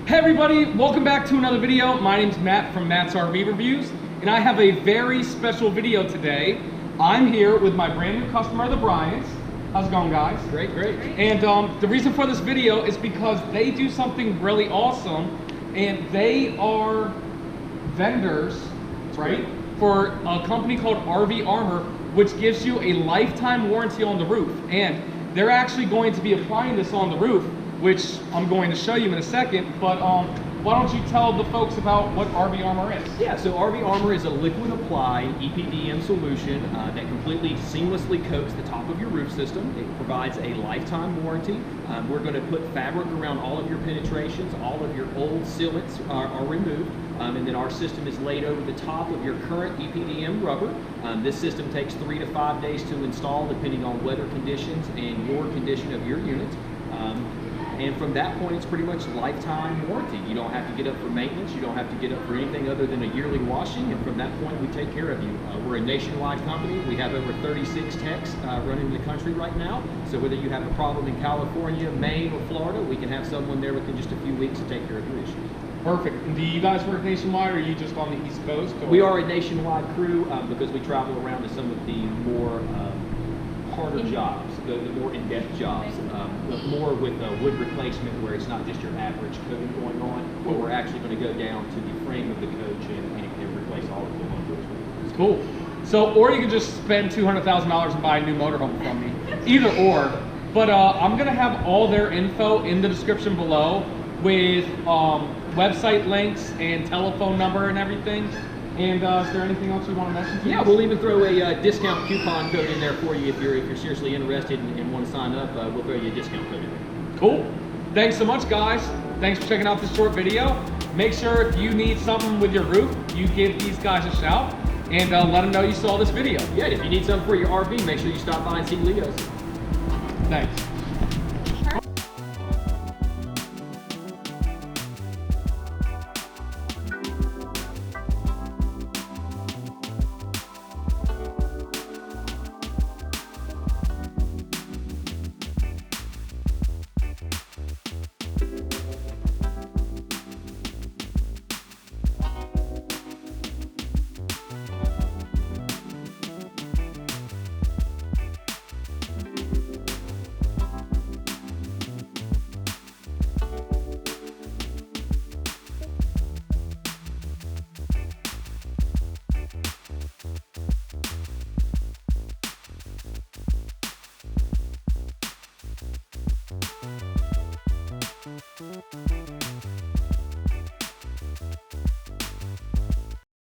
Hey everybody, welcome back to another video. My name's Matt from Matt's RV Reviews, and I have a very special video today. I'm here with my brand new customer, the Bryants. How's it going, guys? Great. And the reason for this video is because they do something really awesome, and they are vendors, right, for a company called RV Armor, which gives you a lifetime warranty on the roof. And they're actually going to be applying this on the roof, which I'm going to show you in a second, but why don't you tell the folks about what RV Armor is? Yeah, so RV Armor is a liquid applied EPDM solution that completely seamlessly coats the top of your roof system. It provides a lifetime warranty. We're going to put fabric around all of your penetrations. All of your old sealants are removed. And then our system is laid over the top of your current EPDM rubber. This system takes 3 to 5 days to install depending on weather conditions and your condition of your unit. And from that point, it's pretty much lifetime warranty. You don't have to get up for maintenance. You don't have to get up for anything other than a yearly washing. And from that point, we take care of you. We're a nationwide company. We have over 36 techs running the country right now. So whether you have a problem in California, Maine, or Florida, we can have someone there within just a few weeks to take care of your issues. Perfect. And do you guys work nationwide, or are you just on the East Coast? Or? We are a nationwide crew because we travel around to some of the more harder jobs, the more in-depth jobs, more with wood replacement where it's not just your average coating going on, but we're actually going to go down to the frame of the coach and replace all of the lumber. It's cool. So, or you can just spend $200,000 and buy a new motorhome from me. Either or. But I'm going to have all their info in the description below with website links and telephone number and everything. And is there anything else you want to mention? Yeah, we'll even throw a discount coupon code in there for you if you're seriously interested and want to sign up. We'll throw you a discount code in there. Cool. Thanks so much, guys. Thanks for checking out this short video. Make sure if you need something with your roof, you give these guys a shout and let them know you saw this video. Yeah, if you need something for your RV, make sure you stop by and see Leo's. Thanks.